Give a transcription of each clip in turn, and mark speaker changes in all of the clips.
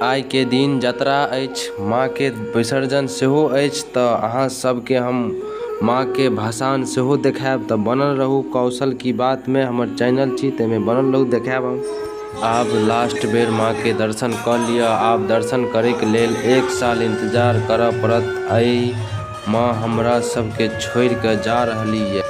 Speaker 1: आइ के दिन यात्रा अछि, माँ के विसर्जन सेहो अछि। तऽ अहाँ सबके हम माँ के भसान सेहो देखायब। तऽ बनल रहू कौशल की बात में, हमर चैनल छी तैमे बनल रहू, देखायब हम। आब लास्ट बेर माँ के दर्शन कर लिया। आब दर्शन करे के लेल 1 साल इंतजार करऽ पड़त। आई माँ हमरा सबके छोड़ के जा रहली है।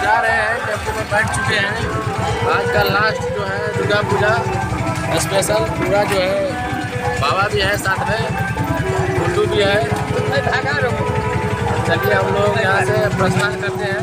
Speaker 1: जा रहे हैं, टेम्पो में बैठ चुके हैं। आज का लास्ट जो है दुर्गा पूजा स्पेशल पूरा जो है, बाबा भी है साथ में, गुड्डू भी है। चलिए हम लोग यहाँ से प्रस्थान करते हैं।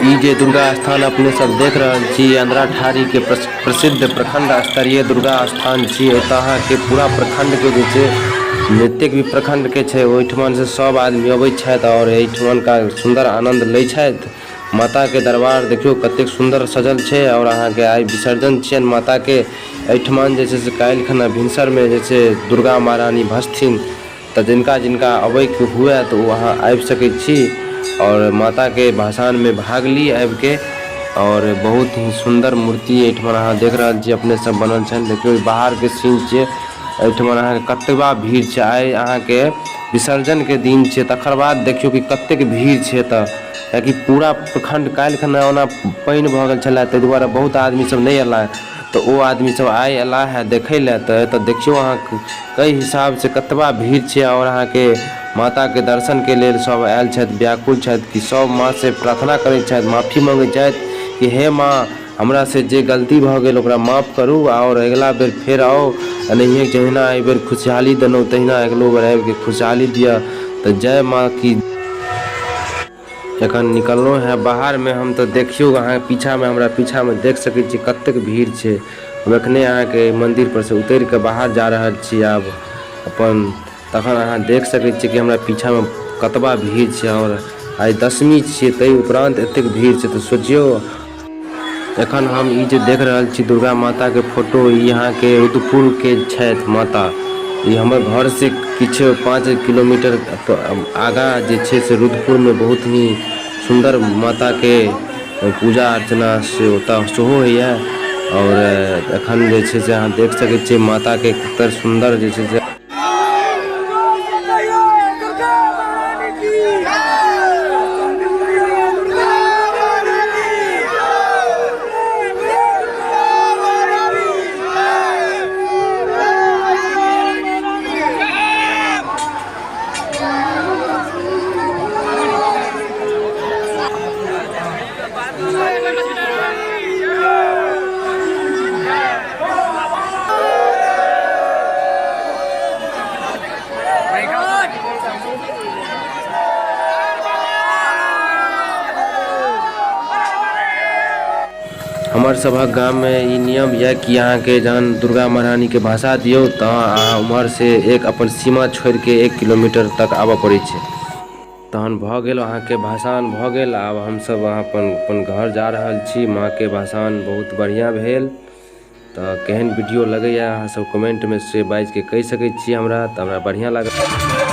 Speaker 1: ई जे दुर्गा स्थान अपने सब देख रहल छी, अंधराठाड़ी के प्रसिद्ध प्रखंड स्तरीय दुर्गा स्थान छी। एतऽ के पूरा प्रखंड के जे छै, जतेक भी प्रखंड के छै, ओहिठमन से सब आदमी अबै छथि और एहिठमन का सुंदर आनंद लै छथि। माता के दरबार देखियो कतेक सुंदर सजल छै। और अहाँ के आई विसर्जन छियन माता के। एहिठमन जे छै से काल्हि खना भिनसर में जे छै दुर्गा महारानी भसथिन। तऽ जिनका जिनका अबै के हुए तऽ वहाँ आबि सकै छी और माता के भसान में भाग ली आबि के। और बहुत ही सुंदर मूर्ति एहिठमन अहाँ देख रहल छी अपने सब बनल छन। देखियो बाहर के सीन छियै, एहिठमन अहाँ के कतबा भीड़ छै। आइ अहाँ के विसर्जन के दिन छै, तकर बाद देखियो कि कतेक भीड़ छै एतऽ। कियाकि पूरा प्रखंड काल्हि खना ओना पानि भऽ गेल छलै, ताहि दुआरे बहुत आदमी सब नहीं अयला। तऽ ओ आदमी सब आइ अयला है देखै लए। तऽ एतऽ देखियो अहाँ कई हिसाब से कतबा भीड़ छै। और अहाँ के माता के दर्शन के लेल सब आयल छथि, व्याकुल छथि कि सब माँ से प्रार्थना करैत छथि, माफी मांगै छथि कि हे माँ हमरा से जे गलती भऽ गेल ओकरा माफ करू और अगिला बेर फेर आओ। एनाहिए जहिना एहि बेर खुशहाली देलहुँ तहिना अगिलो बेर आबि के खुशहाली दिअ। तऽ जय माँ की। एखन निकललहुँ है बाहर में हम। तो देखियो अहाँ पीछा में, हमरा पीछा में देख सकै छी कतेक भीड़ छै। हम एखने अहाँ के मंदिर पर से उतर के बाहर जा रहल छी आब अपन। तखन अहाँ देख सकै छी कि हमरा पीछा में कतबा भीड़ छै। और आइ दशमी छियै, ताहि उपरांत एतेक भीड़ छै। तऽ सोचियो एखन हम ई जे देख रहल छी दुर्गा माता के फोटो, ई यहाँ के रुद्रपुर के छथि माता। ई हमर घर से किछु 5 किलोमीटर आगा जे छै से रुद्रपुर में बहुत ही सुंदर माता के पूजा अर्चना से ओतऽ सेहो होइए। और एखन जे छै से अहाँ देख सकै छियै माता के कतेक सुंदर जे छै से हमर सभक गाम में ई नियम यऽ कि अहाँ के जहन दुर्गा महारानी के भाषा दियौ तऽ अहाँ उम्हर से एक अपन सीमा छोड़ के 1 किलोमीटर तक आबऽ पड़ै छै। तहन भऽ गेल अहाँ के भाषान भऽ गेल। आब हम सब अपन घर जा रहल छी। माँ के भाषान बहुत बढ़िया भेल। तऽ केहन वीडियो लगैया अहाँ सब कमेंट में से बाजि के कहि सकै छी हमरा। तऽ हमरा बढ़िया लागल।